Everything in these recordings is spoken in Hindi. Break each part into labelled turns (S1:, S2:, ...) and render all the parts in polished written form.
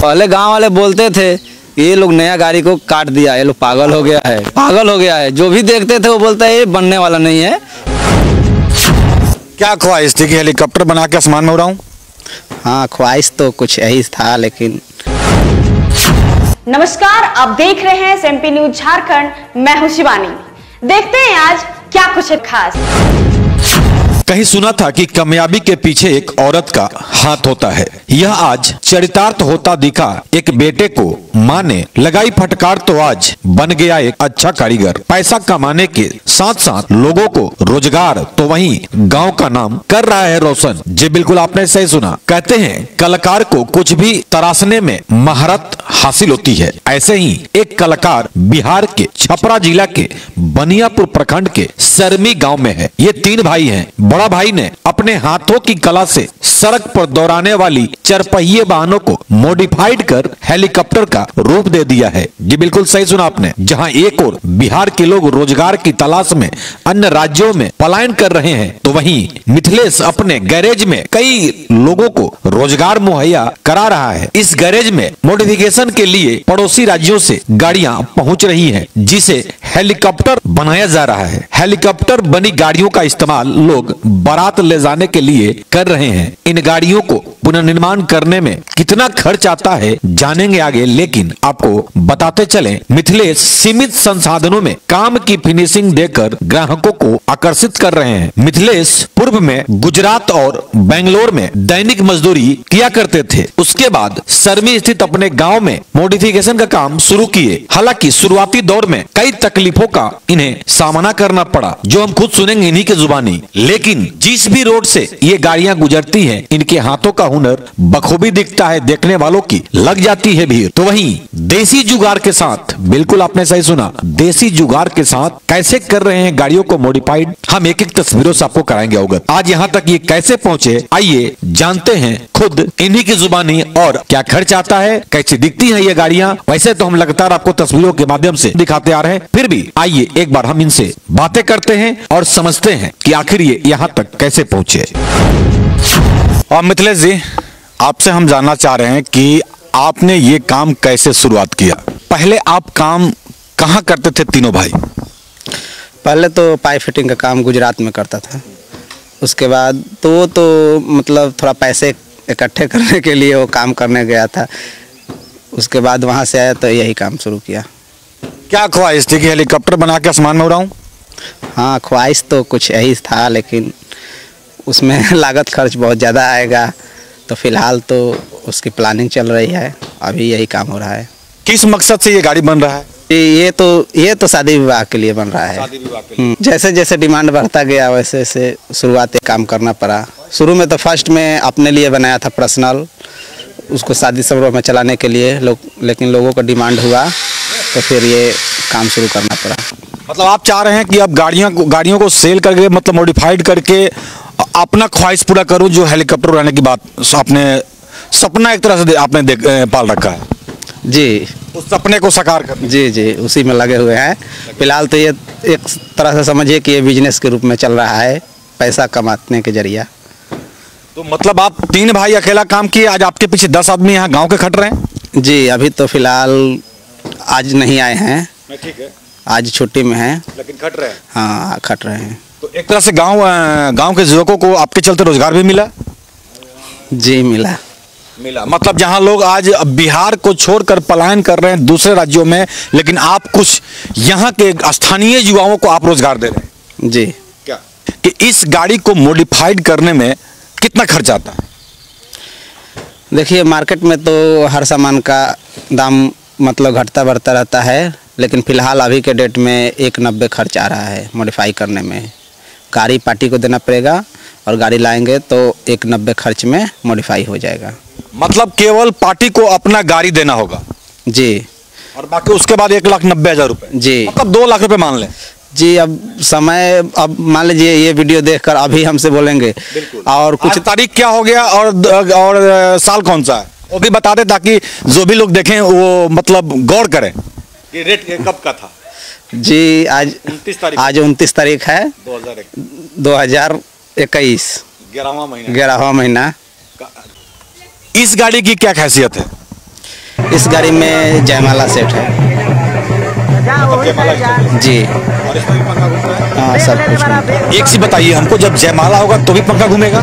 S1: पहले गांव वाले बोलते थे ये लोग नया गाड़ी को काट दिया, ये लोग पागल हो गया है, पागल हो गया है। जो भी देखते थे वो बोलता है ये बनने वाला नहीं है।
S2: क्या ख्वाहिश थी कि हेलीकॉप्टर बना के आसमान में उड़ाऊं?
S1: हाँ, ख्वाहिश तो कुछ यही था, लेकिन
S3: नमस्कार, आप देख रहे हैं SMP न्यूज झारखंड। मैं हूं शिवानी। देखते हैं आज क्या कुछ है खास।
S2: कहीं सुना था कि कामयाबी के पीछे एक औरत का हाथ होता है। यह आज चरितार्थ होता दिखा। एक बेटे को माँ ने लगाई फटकार तो आज बन गया एक अच्छा कारीगर। पैसा कमाने के साथ साथ लोगों को रोजगार, तो वहीं गांव का नाम कर रहा है रोशन। जी बिल्कुल, आपने सही सुना। कहते हैं कलाकार को कुछ भी तराशने में महारत हासिल होती है। ऐसे ही एक कलाकार बिहार के छपरा जिला के बनियापुर प्रखंड के सरमी गाँव में है। ये 3 भाई हैं। बड़ा भाई ने अपने हाथों की कला से सड़क पर दौड़ाने वाली चरपहिए वाहनों को मॉडिफाइड कर हेलीकॉप्टर का रूप दे दिया है। जी बिल्कुल सही सुना आपने। जहां एक और बिहार के लोग रोजगार की तलाश में अन्य राज्यों में पलायन कर रहे हैं, तो वहीं मिथिलेश अपने गैरेज में कई लोगों को रोजगार मुहैया करा रहा है। इस गैरेज में मॉडिफिकेशन के लिए पड़ोसी राज्यों से गाड़ियां पहुंच रही हैं, जिसे हेलीकॉप्टर बनाया जा रहा है। हेलीकॉप्टर बनी गाड़ियों का इस्तेमाल लोग बारात ले जाने के लिए कर रहे हैं। इन गाड़ियों को पुनर्निर्माण करने में कितना खर्च आता है जानेंगे आगे, लेकिन आपको बताते चलें मिथिलेश सीमित संसाधनों में काम की फिनिशिंग देकर ग्राहकों को आकर्षित कर रहे हैं। मिथिलेश पूर्व में गुजरात और बेंगलोर में दैनिक मजदूरी किया करते थे। उसके बाद सरमी स्थित अपने गाँव में मॉडिफिकेशन का काम शुरू किए। हालांकि शुरुआती दौर में कई तकलीफों का इन्हें सामना करना पड़ा, जो हम खुद सुनेंगे इन्हीं के जुबानी। लेकिन जिस भी रोड से ये गाड़ियां गुजरती हैं, इनके हाथों का हुनर बखूबी दिखता है। देखने वालों की लग जाती है भीड़। तो वहीं देसी जुगाड़ के साथ, बिल्कुल आपने सही सुना, देसी जुगाड़ के साथ कैसे कर रहे हैं गाड़ियों को मॉडिफाइड, हम एक एक तस्वीरों से आपको कराएंगे अवगत। आज यहाँ तक ये कैसे पहुँचे, आइए जानते हैं खुद इन्हीं की जुबानी। और क्या खर्च आता है, कैसी दिखती है ये गाड़ियां। वैसे तो हम लगातार आपको तस्वीरों के माध्यम से दिखाते आ रहे हैं, फिर भी आइए एक बार हम इनसे बातें करते हैं और समझते हैं कि आखिर ये यहाँ तक कैसे पहुंचे। और मिथिलेश जी, आपसे हम जानना चाह रहे हैं कि आपने ये काम कैसे शुरुआत किया। पहले आप काम कहाँ करते थे तीनों भाई?
S1: पहले तो पाइप फिटिंग का काम गुजरात में करता था। उसके बाद तो मतलब थोड़ा पैसे इकट्ठे करने के लिए वो काम करने गया था। उसके बाद वहाँ से आया तो यही काम शुरू किया।
S2: क्या ख्वाहिश थी कि हेलीकॉप्टर बना के आसमान में उड़ाऊं?
S1: हाँ, ख्वाहिश तो कुछ यही था, लेकिन उसमें लागत खर्च बहुत ज़्यादा आएगा, तो फिलहाल तो उसकी प्लानिंग चल रही है। अभी यही काम हो रहा है।
S2: किस मकसद से ये गाड़ी बन रहा है?
S1: ये तो शादी विवाह के लिए बन रहा है।
S2: शादी विवाह के लिए।
S1: जैसे जैसे डिमांड बढ़ता गया वैसे वैसे शुरुआती काम करना पड़ा। शुरू में तो फर्स्ट में अपने लिए बनाया था पर्सनल, उसको शादी समारोह में चलाने के लिए लेकिन लोगों का डिमांड हुआ तो फिर ये काम शुरू करना पड़ा।
S2: मतलब आप चाह रहे हैं कि अब गाड़ियों को सेल करके, मतलब मॉडिफाइड करके अपना ख्वाहिश पूरा करूं, जो हेलीकॉप्टर उड़ाने की बात आपने सपना एक तरह से आपने पाल रखा है।
S1: जी,
S2: उस सपने को साकार कर।
S1: जी, उसी में लगे हुए हैं। फिलहाल तो ये एक तरह से समझिए कि ये बिजनेस के रूप में चल रहा है, पैसा कमाने के जरिया।
S2: तो मतलब आप 3 भाई अकेला काम किए, आज आपके पीछे 10 आदमी यहाँ गाँव के खट रहे हैं?
S1: जी, अभी तो फिलहाल आज नहीं आए हैं।
S2: ठीक है,
S1: आज छुट्टी में हैं,
S2: लेकिन खट रहे हैं।
S1: हाँ, खट रहे हैं।
S2: तो एक तरह से गांव के युवकों को आपके चलते रोजगार भी मिला?
S1: जी, मिला।
S2: मतलब जहां लोग आज बिहार को छोड़कर पलायन कर रहे हैं दूसरे राज्यों में, लेकिन आप कुछ यहाँ के स्थानीय युवाओं को आप रोजगार दे रहे हैं।
S1: जी।
S2: क्या कि इस गाड़ी को मॉडिफाइड करने में कितना खर्च आता है?
S1: देखिए, मार्केट में तो हर सामान का दाम मतलब घटता बढ़ता रहता है, लेकिन फिलहाल अभी के डेट में 190 खर्च आ रहा है मॉडिफाई करने में। गाड़ी पार्टी को देना पड़ेगा और गाड़ी लाएंगे तो 190 खर्च में मॉडिफाई हो जाएगा।
S2: मतलब केवल पार्टी को अपना गाड़ी देना होगा?
S1: जी।
S2: और बाकी उसके बाद 1,90,000 रुपये?
S1: जी।
S2: मतलब 2 लाख रुपए मान लें।
S1: जी, अब मान लीजिए ये वीडियो देखकर अभी हमसे बोलेंगे और कुछ
S2: तारीख क्या हो गया और साल कौन सा है वो भी बता दे, ताकि जो भी लोग देखें वो मतलब गौर करें कि रेट कब का था।
S1: जी, आज 29 तारीख है 2021,
S2: 11वां महीना।
S1: महीना।
S2: इस गाड़ी की क्या खासियत है?
S1: इस गाड़ी में जयमाला सेट है जी।
S2: और इसमें भी पंखा घूमता है?
S1: हाँ, सब कुछ घूमता है।
S2: एक चीज बताइए हमको, जब जयमाला होगा तो भी पंखा घूमेगा?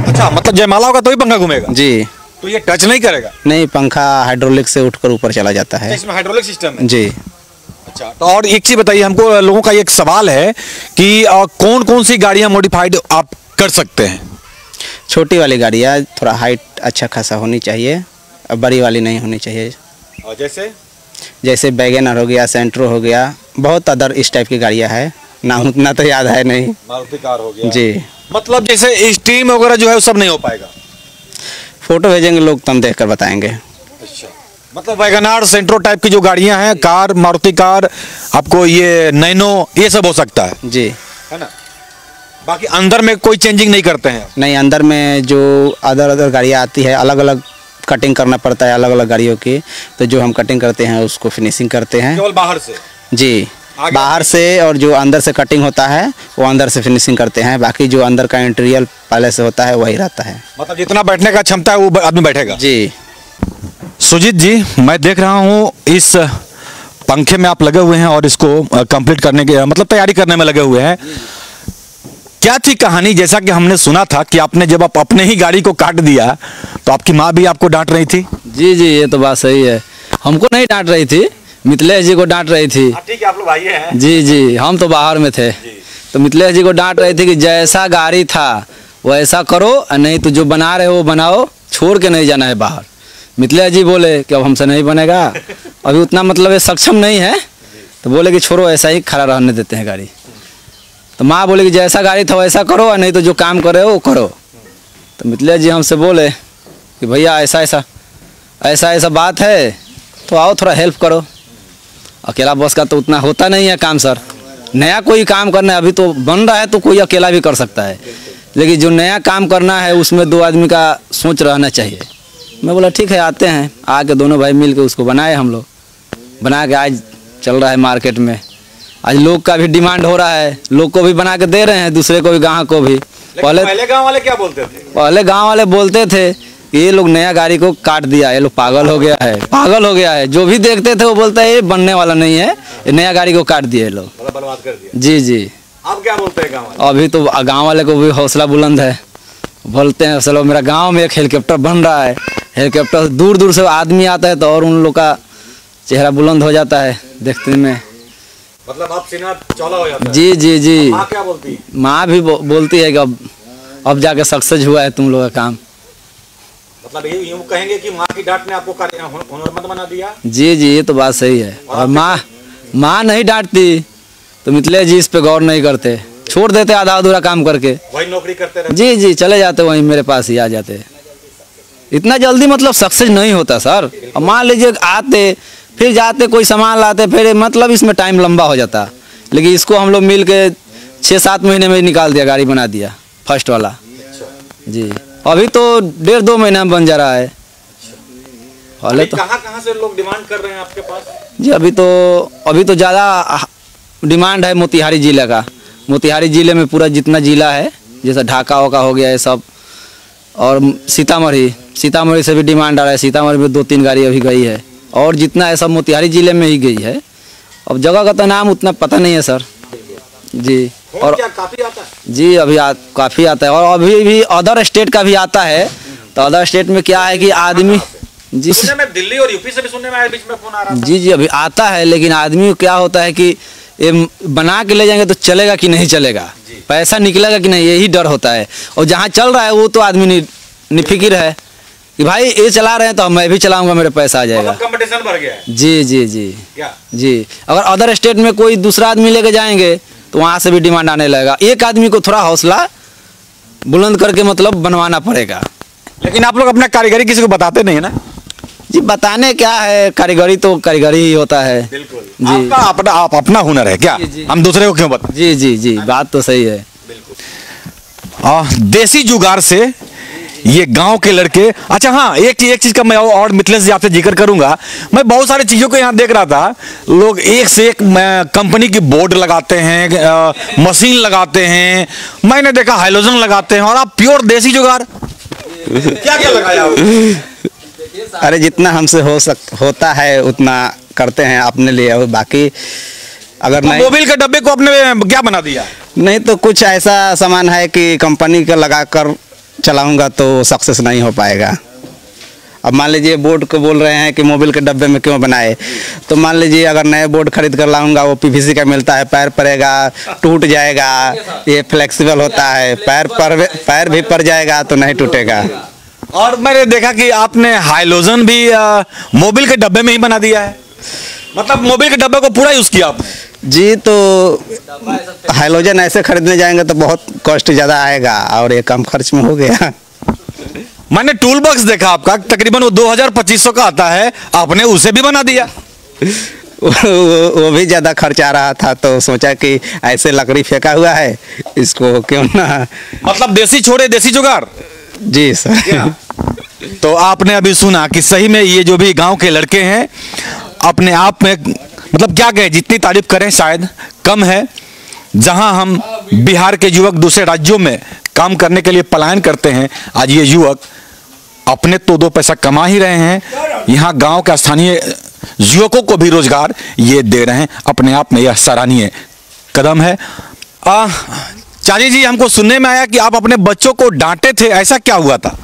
S2: अच्छा, मतलब जयमाला होगा तो भी पंखा घूमेगा
S1: जी।
S2: तो ये टच नहीं करेगा?
S1: नहीं, पंखा हाइड्रोलिक से उठकर ऊपर चला जाता है।
S2: इसमें हाइड्रोलिक सिस्टम है
S1: जी।
S2: अच्छा, तो और एक चीज बताइए हमको, लोगों का एक सवाल है कि कौन कौन सी गाड़ियां मॉडिफाइड आप कर सकते हैं?
S1: छोटी वाली गाड़ियाँ थोड़ा हाइट अच्छा खासा होनी चाहिए, और बड़ी वाली नहीं होनी चाहिए।
S2: और जैसे
S1: वैगनर हो गया, सेंट्रो हो गया, बहुत अदर इस टाइप की गाड़ियाँ है, नाम उतना तो याद है नहीं।
S2: मारुति कार हो गया
S1: जी।
S2: मतलब जैसे स्टीम वगैरह जो है वो सब नहीं हो पाएगा?
S1: फोटो भेजेंगे लोग तो हम देख कर बताएंगे।
S2: अच्छा, मतलब वैगनार सेंट्रो टाइप की जो गाड़ियां हैं, कार, मारुति कार, आपको ये नैनो, ये सब हो सकता है
S1: जी,
S2: है ना? बाकी अंदर में कोई चेंजिंग नहीं करते हैं?
S1: नहीं, अंदर में जो अदर गाड़ियाँ आती है, अलग अलग कटिंग करना पड़ता है अलग अलग गाड़ियों की, तो जो हम कटिंग करते हैं उसको फिनिशिंग करते हैं
S2: केवल बाहर से?
S1: जी, बाहर से, और जो अंदर से कटिंग होता है वो अंदर से फिनिशिंग करते हैं। बाकी जो अंदर का इंटीरियर पहले से होता है वही रहता है।
S2: मतलब जितना बैठने का क्षमता है वो आदमी बैठेगा?
S1: जी।
S2: सुजीत जी, मैं देख रहा हूँ इस पंखे में आप लगे हुए हैं और इसको कंप्लीट करने के मतलब तैयारी करने में लगे हुए हैं। क्या थी कहानी? जैसा कि हमने सुना था कि आपने जब आप अपने ही गाड़ी को काट दिया तो आपकी माँ भी आपको डांट रही थी?
S4: जी जी, ये तो बात सही है। हमको नहीं डांट रही थी, मिथिलेश जी को डांट रही थी।
S2: ठीक है, आप लोग भाई हैं।
S4: जी जी, हम तो बाहर में थे, तो मिथिलेश जी को डांट रही थी कि जैसा गाड़ी था वैसा करो, और नहीं तो जो बना रहे हो वो बनाओ, छोड़ के नहीं जाना है बाहर। मिथिलेश जी बोले कि अब हमसे नहीं बनेगा, अभी उतना मतलब ये सक्षम नहीं है, तो बोले कि छोड़ो, ऐसा ही खड़ा रहने देते हैं गाड़ी। तो माँ बोले कि जैसा गाड़ी था वैसा करो, और नहीं तो जो काम करे वो करो। तो मिथिलेश जी हमसे बोले कि भैया ऐसा बात है, तो आओ थोड़ा हेल्प करो। अकेला बॉस का तो उतना होता नहीं है काम सर, नया कोई काम करना है, अभी तो बन रहा है तो कोई अकेला भी कर सकता है, लेकिन जो नया काम करना है उसमें दो आदमी का सोच रहना चाहिए। मैं बोला ठीक है, आते हैं। आके दोनों भाई मिल के उसको बनाए, हम लोग बना के आज चल रहा है मार्केट में। आज लोग का भी डिमांड हो रहा है, लोग को भी बना के दे रहे हैं, दूसरे को भी, ग्राहक को भी।
S2: पहले गांव वाले क्या बोलते थे?
S4: पहले गांव वाले बोलते थे कि ये लोग नया गाड़ी को काट दिया, ये लोग पागल हो गया है। जो भी देखते थे वो बोलते हैं ये बनने वाला नहीं है, ये नया गाड़ी को काट दिए लोग,
S2: मतलब बर्बाद कर दिया।
S4: जी जी।
S2: आप क्या बोलते हैं गांव वाले?
S4: अभी तो गांव वाले को भी हौसला बुलंद है, बोलते हैं चलो मेरा गांव में एक हेलीकॉप्टर बन रहा है, हेलीकॉप्टर दूर दूर से आदमी आता है तो और उन लोग का चेहरा बुलंद हो जाता है देखने में।
S2: मतलब आप सीना चौड़ा हो जाता है?
S4: जी जी जी।
S2: माँ क्या बोलती है?
S4: माँ भी बोलती है कि अब जाके सक्सेस हुआ है तुम लोग का काम।
S2: मतलब ये यूं कहेंगे कि माँ की डांट ने आपको हुनरमंद बना दिया?
S4: जी जी, ये तो बात सही है। और माँ नहीं डांटती तो मिथिलेश जी इस पे गौर नहीं करते, छोड़ देते आधा अधूरा काम करके,
S2: वही नौकरी करते रहते।
S4: जी जी, चले जाते वहीं मेरे पास ही आ जाते। इतना जल्दी मतलब सक्सेस नहीं होता सर। अब मान लीजिए आते फिर जाते कोई सामान लाते, फिर मतलब इसमें टाइम लंबा हो जाता, लेकिन इसको हम लोग मिल के 6-7 महीने में निकाल दिया, गाड़ी बना दिया फर्स्ट वाला। जी, अभी तो 1.5-2 महीना में बन जा रहा है। पहले तो
S2: कहाँ से लोग डिमांड कर रहे हैं आपके पास?
S4: जी, अभी तो ज़्यादा डिमांड है मोतिहारी जिले का। मोतिहारी जिले में पूरा जितना जिला है, जैसा ढाका वका हो गया है सब, और सीतामढ़ी से भी डिमांड आ रहा है। सीतामढ़ी में 2-3 गाड़ी अभी गई है, और जितना है सब मोतिहारी जिले में ही गई है। अब जगह का तो नाम उतना पता नहीं है सर जी। और
S2: क्या काफी आता है?
S4: जी, अभी काफ़ी आता है, और अभी भी अदर स्टेट का भी आता है। तो अदर स्टेट में क्या है कि आदमी जी,
S2: सुनने में दिल्ली और यूपी से भी सुनने में आया, बीच में फोन आ रहा था।
S4: जी जी, अभी आता है, लेकिन आदमी क्या होता है कि ये बना के ले जाएंगे तो चलेगा कि नहीं चलेगा, पैसा निकलेगा कि नहीं, यही डर होता है। और जहाँ चल रहा है वो तो आदमी निफिकिर है कि भाई ये चला रहे हैं तो मैं भी चलाऊंगा, मेरे पैसा आ जाएगा।
S2: कंपटीशन बढ़ गया है।
S4: जी जी जी
S2: क्या?
S4: जी, अगर अदर स्टेट में कोई दूसरा आदमी लेके जाएंगे तो वहाँ से भी डिमांड आने लगेगा। एक आदमी को थोड़ा हौसला बुलंद करके मतलब बनवाना पड़ेगा।
S2: लेकिन आप लोग अपना कारीगरी किसी को बताते नहीं है ना?
S4: जी, बताने क्या है, कारीगरी तो कारीगरी ही होता है।
S2: बिल्कुल
S4: जी।
S2: आपका अपना हुनर है क्या?
S4: जी।
S2: हम दूसरे को क्यों बताएं?
S4: जी जी जी, बात तो सही है।
S2: देसी जुगाड़ से ये गांव के लड़के। अच्छा हाँ, एक चीज का मैं और मिथिलेश जी आपसे जिक्र करूंगा। मैं बहुत सारी चीजों को यहाँ देख रहा था, लोग एक से एक कंपनी की बोर्ड लगाते हैं, मशीन लगाते हैं, मैंने देखा हाइलोजन लगाते हैं, और आप प्योर देसी जुगाड़ क्या क्या लगाया?
S1: अरे जितना हमसे होता है उतना करते हैं अपने लिए, और बाकी अगर नहीं
S2: मोबिल के डब्बे को आपने क्या बना दिया?
S1: नहीं तो कुछ ऐसा सामान है कि कंपनी का लगा कर चलाऊंगा तो सक्सेस नहीं हो पाएगा। अब मान लीजिए बोर्ड को बोल रहे हैं कि मोबिल के डब्बे में क्यों बनाए, तो मान लीजिए अगर नए बोर्ड खरीद कर लाऊंगा, वो पीवीसी का मिलता है, पैर पड़ेगा टूट जाएगा, ये फ्लेक्सिबल होता है, पैर भी पड़ जाएगा तो नहीं टूटेगा।
S2: और मैंने देखा कि आपने हाइलोजन भी मोबिल के डब्बे में ही बना दिया है, मतलब मोबिल के डब्बे को पूरा यूज किया आपने?
S1: जी, तो हाइलोजन ऐसे खरीदने जाएंगे तो बहुत कॉस्ट ज़्यादा आएगा और ये कम खर्च में हो गया।
S2: मैंने टूल बॉक्स देखा आपका, तकरीबन वो 2000-2500 का आता है, आपने उसे भी बना दिया।
S1: वो भी ज़्यादा खर्च आ रहा था, तो सोचा कि ऐसे लकड़ी फेंका हुआ है, इसको क्यों ना,
S2: मतलब देसी छोड़े देसी जुगाड़।
S1: जी सर।
S2: तो आपने अभी सुना कि सही में ये जो भी गांव के लड़के हैं अपने आप में, मतलब क्या कहें, जितनी तारीफ करें शायद कम है। जहां हम बिहार के युवक दूसरे राज्यों में काम करने के लिए पलायन करते हैं, आज ये युवक अपने तो दो पैसा कमा ही रहे हैं, यहाँ गांव के स्थानीय युवकों को भी रोजगार ये दे रहे हैं। अपने आप में यह सराहनीय कदम है। चाची जी, हमको सुनने में आया कि आप अपने बच्चों को डांटे थे, ऐसा क्या हुआ था?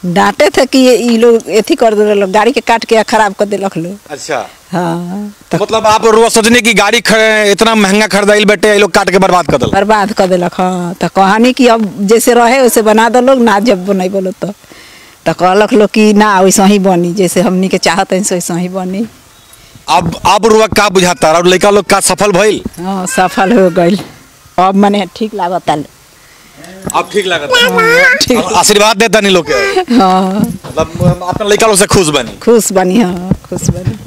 S5: डांटे थे कि ये लोग एथी कर दे लोग, गाड़ी के काट के खराब कर दे लोग।
S2: अच्छा,
S5: हाँ,
S2: तो मतलब आप रोज सोचने की गाड़ी इतना महंगा खरीदाइल बेटे, ये लोग काट के बर्बाद कर
S5: दिलक। हाँ, तो कहानी कि अब जैसे रहे वैसे बना दो लोग ना, जब नहीं बोलो तो कहलक लोग कि ना वैसा ही बनी, जैसे हमनी के चाहते हैं वैसा ही बनी।
S2: अब रुआ का बुझाता और लड़का लोग का सफल भइल?
S5: हाँ, सफल हो गई, अब मने ठीक लागता।
S2: अब ठीक लगता, आशीर्वाद देता नहीं लोग के।
S5: हाँ,
S2: मतलब अपना लड़का लोग से खुश बनी।
S5: हाँ, खुश बनी।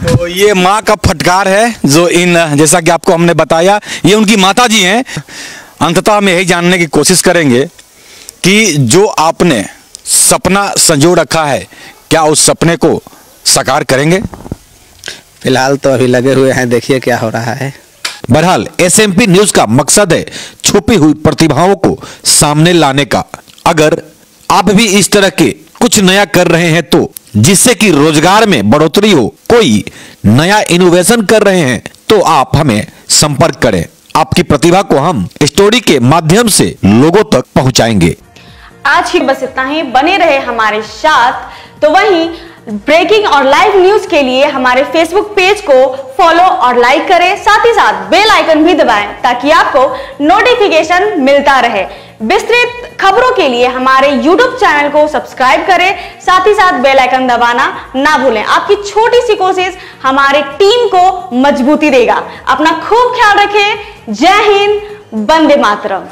S2: तो ये माँ का फटकार है जो जैसा कि आपको हमने बताया, ये उनकी माता जी हैं। अंततः हम यही जानने की कोशिश करेंगे कि जो आपने सपना संजो रखा है, क्या उस सपने को साकार करेंगे?
S1: फिलहाल तो अभी लगे हुए हैं, देखिए क्या हो रहा है।
S2: बहरहाल SMP न्यूज का मकसद है छुपी हुई प्रतिभाओं को सामने लाने का। अगर आप भी इस तरह के कुछ नया कर रहे हैं तो, जिससे कि रोजगार में बढ़ोतरी हो, कोई नया इनोवेशन कर रहे हैं तो आप हमें संपर्क करें। आपकी प्रतिभा को हम स्टोरी के माध्यम से लोगों तक पहुंचाएंगे।
S3: आज ही बस इतना ही, बने रहे हमारे साथ। तो वहीं ब्रेकिंग और लाइव न्यूज के लिए हमारे फेसबुक पेज को फॉलो और लाइक करें, साथ ही साथ बेल आइकन भी दबाएं ताकि आपको नोटिफिकेशन मिलता रहे। विस्तृत खबरों के लिए हमारे YouTube चैनल को सब्सक्राइब करें, साथ ही साथ बेल आइकन दबाना ना भूलें। आपकी छोटी सी कोशिश हमारे टीम को मजबूती देगा। अपना खूब ख्याल रखें। जय हिंद, वंदे मातरम।